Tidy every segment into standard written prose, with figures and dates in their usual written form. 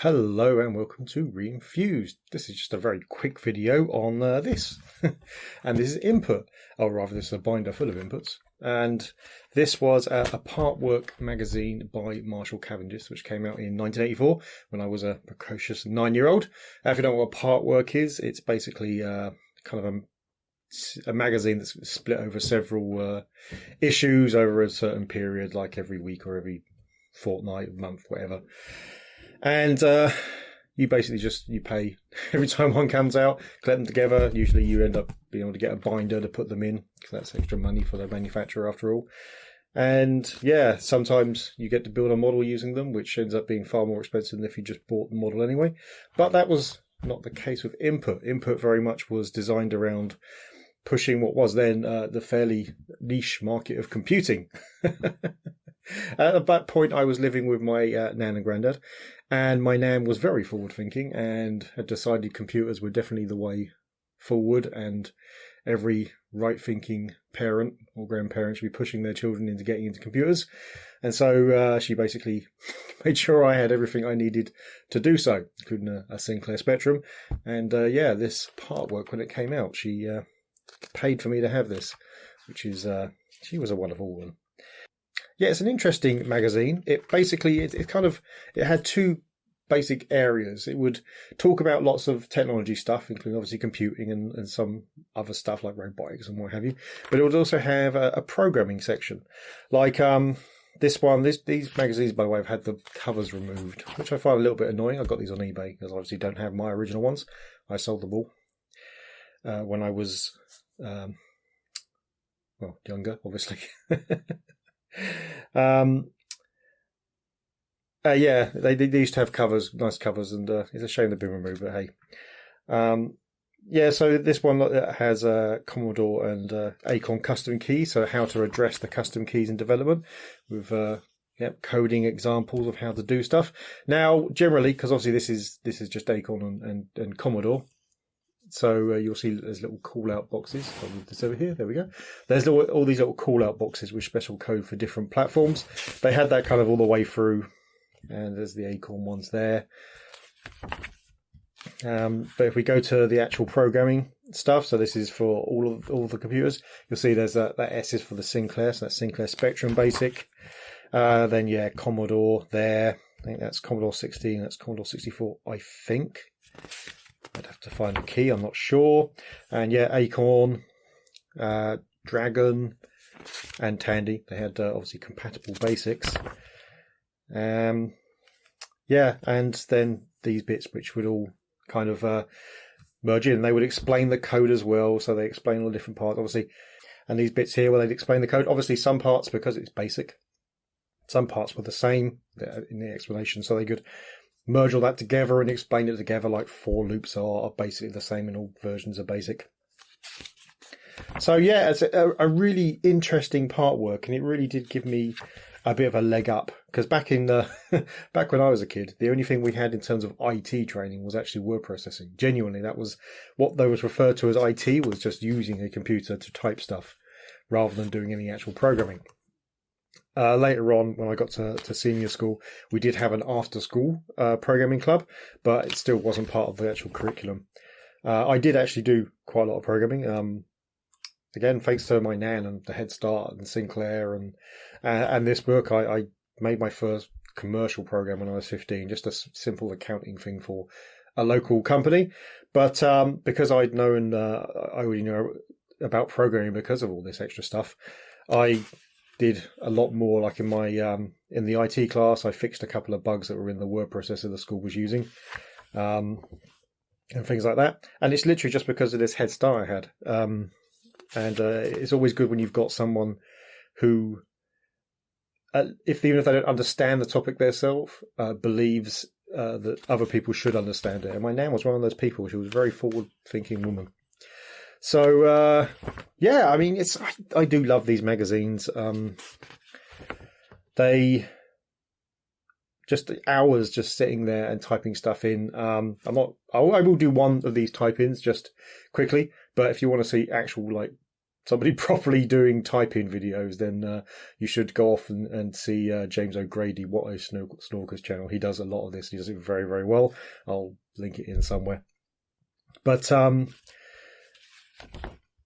Hello and welcome to Re-enthused. This is just a very quick video on this. And this is input, or rather this is a binder full of inputs. And this was a partwork magazine by Marshall Cavendish, which came out in 1984 when I was a precocious 9-year-old. If you don't know what partwork is, it's basically kind of a magazine that's split over several issues over a certain period, like every week or every fortnight, month, whatever. And you basically you pay every time one comes out, collect them together. Usually you end up being able to get a binder to put them in, because that's extra money for the manufacturer after all. And yeah, sometimes you get to build a model using them, which ends up being far more expensive than if you just bought the model anyway. But that was not the case with input. Input very much was designed around pushing what was then the fairly niche market of computing. At that point, I was living with my nan and granddad, and my nan was very forward-thinking and had decided computers were definitely the way forward, and every right-thinking parent or grandparent should be pushing their children into getting into computers. And so she basically made sure I had everything I needed to do so, including a Sinclair Spectrum. And yeah, this partwork, when it came out, she paid for me to have this, which is she was a wonderful woman. Yeah, it's an interesting magazine. It basically, it had two basic areas. It would talk about lots of technology stuff, including obviously computing and some other stuff like robotics and what have you. But it would also have a programming section. Like this one, these magazines, by the way, have had the covers removed, which I find a little bit annoying. I got these on eBay because I obviously don't have my original ones. I sold them all when I was, younger, obviously. Yeah, they used to have covers, nice covers, and it's a shame they've been removed, but hey. Yeah, so this one has Commodore and Acorn custom keys, so how to address the custom keys in development with coding examples of how to do stuff. Now, generally, because obviously this is just Acorn and Commodore, so you'll see there's little call-out boxes. I'll move this over here. There we go. There's all these little call-out boxes with special code for different platforms. They had that kind of all the way through, and there's the Acorn ones there. But if we go to the actual programming stuff, so this is for all of the computers. You'll see there's that S is for the Sinclair, so that's Sinclair Spectrum Basic. Then yeah, Commodore there. I think that's Commodore 16. That's Commodore 64. I think. I'd have to find the key, I'm not sure. And yeah, Acorn, Dragon, and Tandy. They had obviously compatible basics. Yeah, and then these bits which would all kind of merge in. They would explain the code as well, so they explain all the different parts, obviously. And these bits here where they'd explain the code. Obviously, some parts, because it's basic, some parts were the same in the explanation, so they could merge all that together and explain it together, like for loops are basically the same in all versions of BASIC. So yeah, it's a really interesting partwork, and it really did give me a bit of a leg up, because back when I was a kid, the only thing we had in terms of IT training was actually word processing. Genuinely, that was what they was referred to as IT, was just using a computer to type stuff rather than doing any actual programming. Later on, when I got to senior school, we did have an after-school programming club, but it still wasn't part of the actual curriculum. I did actually do quite a lot of programming. Again, thanks to my nan and the Head Start and Sinclair and this book, I made my first commercial program when I was 15, just a simple accounting thing for a local company. But because I'd known, I already know about programming because of all this extra stuff, I did a lot more. Like in my in the IT class, I fixed a couple of bugs that were in the word processor the school was using, and things like that. And it's literally just because of this head start I had. And it's always good when you've got someone who, even if they don't understand the topic themselves, believes that other people should understand it. And my nan was one of those people. She was a very forward-thinking woman. So, yeah, I mean, I do love these magazines. They just hours just sitting there and typing stuff in. I will do one of these type-ins just quickly, but if you want to see actual, like, somebody properly doing typing videos, then you should go off and see James O'Grady, What a Snorker's channel. He does a lot of this. He does it very, very well. I'll link it in somewhere. But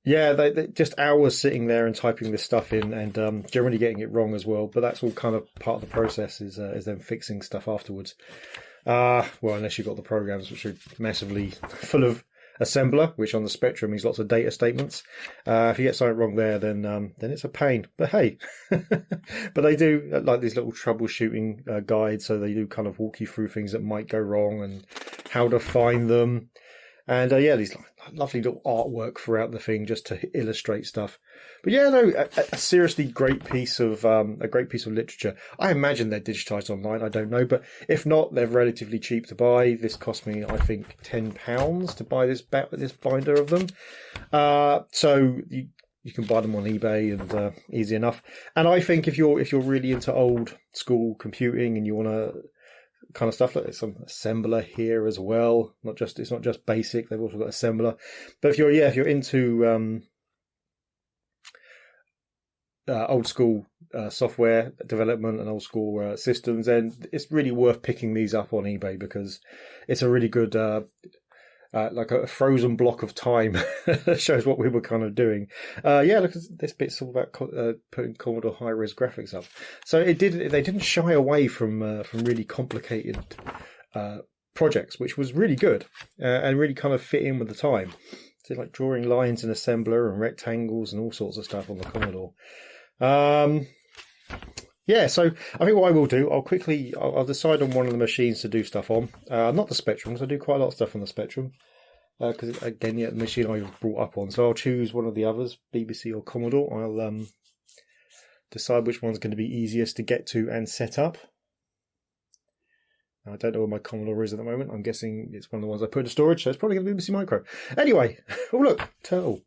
yeah, they just hours sitting there and typing this stuff in, and generally getting it wrong as well. But that's all kind of part of the process, is them fixing stuff afterwards. Well, unless you've got the programs which are massively full of assembler, which on the Spectrum means lots of data statements. If you get something wrong there, then it's a pain. But hey, but they do like these little troubleshooting guides, so they do kind of walk you through things that might go wrong and how to find them. And yeah, these lovely little artwork throughout the thing just to illustrate stuff. But yeah, no, a seriously great piece of literature. I imagine they're digitized online. I don't know, but if not, they're relatively cheap to buy. This cost me, I think, £10 to buy this binder of them. So you can buy them on eBay, and easy enough. And I think if you're really into old school computing and you want to kind of stuff, like there's some assembler here as well. It's not just basic. They've also got assembler. But if you're into old school software development and old school systems, then it's really worth picking these up on eBay, because it's a really good like a frozen block of time that shows what we were kind of doing. Yeah, look, this bit's all about putting Commodore high-res graphics up. So they didn't shy away from really complicated projects, which was really good and really kind of fit in with the time. So like drawing lines in assembler and rectangles and all sorts of stuff on the Commodore. Yeah, so I think what I will do, I'll decide on one of the machines to do stuff on. Not the Spectrum, because I do quite a lot of stuff on the Spectrum. Because again, yeah, the machine I brought up on. So I'll choose one of the others, BBC or Commodore. I'll decide which one's going to be easiest to get to and set up. I don't know where my Commodore is at the moment. I'm guessing it's one of the ones I put in storage, so it's probably going to be BBC Micro. Anyway, oh look, turtle.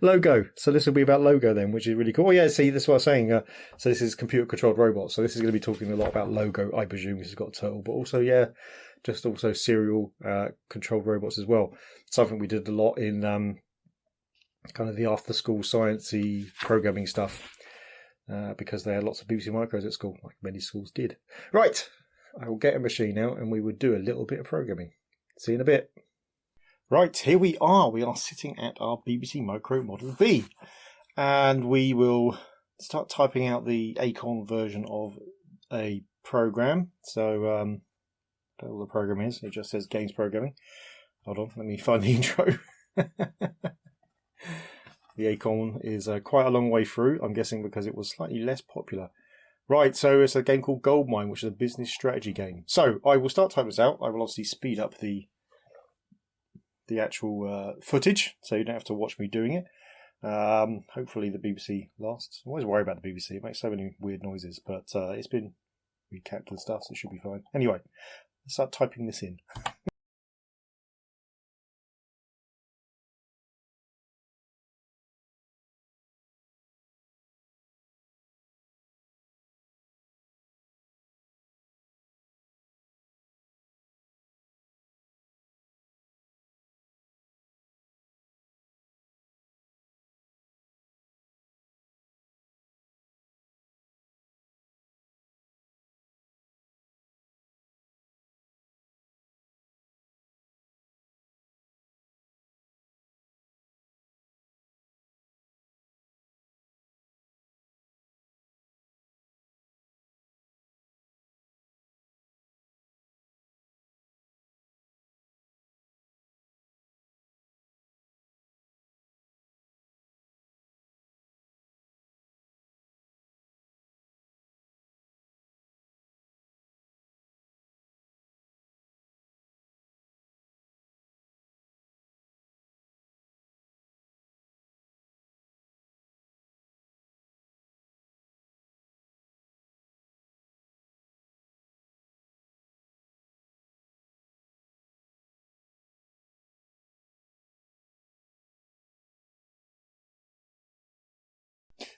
Logo. So this will be about Logo then, which is really cool. Oh yeah, see, that's what I was saying. So this is computer controlled robots. So this is going to be talking a lot about Logo, I presume, because it's got a turtle, but also, yeah, just also serial controlled robots as well. Something we did a lot in kind of the after school sciencey programming stuff, because they had lots of BBC Micros at school, like many schools did. Right, I will get a machine out and we would do a little bit of programming. See you in a bit. Right, here we are. We are sitting at our BBC Micro Model B, and we will start typing out the Acorn version of a program. So, all the program is, it just says Games Programming. Hold on, let me find the intro. The Acorn is quite a long way through, I'm guessing because it was slightly less popular. Right, so it's a game called Goldmine, which is a business strategy game. So, I will start typing this out. I will obviously speed up the actual footage, so you don't have to watch me doing it. Hopefully the BBC lasts. I always worry about the BBC. It makes so many weird noises, but it's been recapped and stuff, so it should be fine. Anyway, let's start typing this in.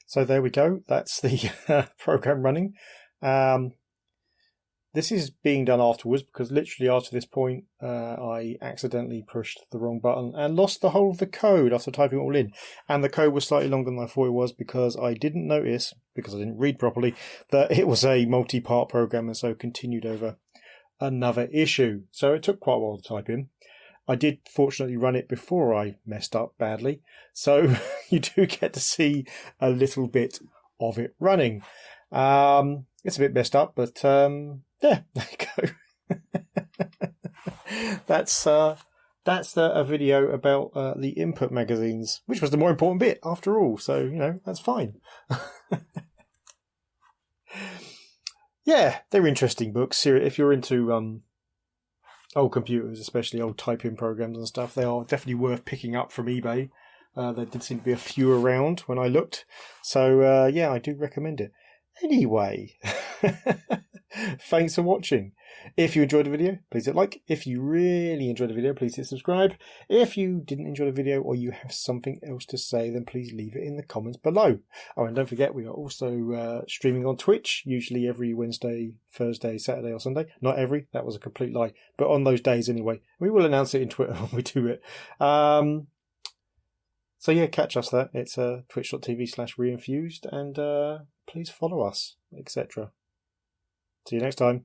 So there we go. That's the program running. this is being done afterwards because literally after this point, I accidentally pushed the wrong button and lost the whole of the code after typing it all in. And the code was slightly longer than I thought it was because I didn't notice, because I didn't read properly, that it was a multi-part program and so continued over another issue. So it took quite a while to type in. I did fortunately run it before I messed up badly. So you do get to see a little bit of it running. It's a bit messed up, but yeah, there you go. That's a video about the input magazines, which was the more important bit after all. So, you know, that's fine. Yeah, they're interesting books. If you're into old computers, especially old typing programs and stuff, they are definitely worth picking up from eBay. There did seem to be a few around when I looked. So, yeah, I do recommend it. Anyway, thanks for watching. If you enjoyed the video, please hit like. If you really enjoyed the video, please hit subscribe. If you didn't enjoy the video or you have something else to say, then please leave it in the comments below. Oh, and don't forget, we are also streaming on Twitch, usually every Wednesday, Thursday, Saturday or Sunday. Not every, that was a complete lie. But on those days anyway. We will announce it in Twitter when we do it. So yeah, catch us there. It's twitch.tv/Re-enthused and please follow us, etc. See you next time.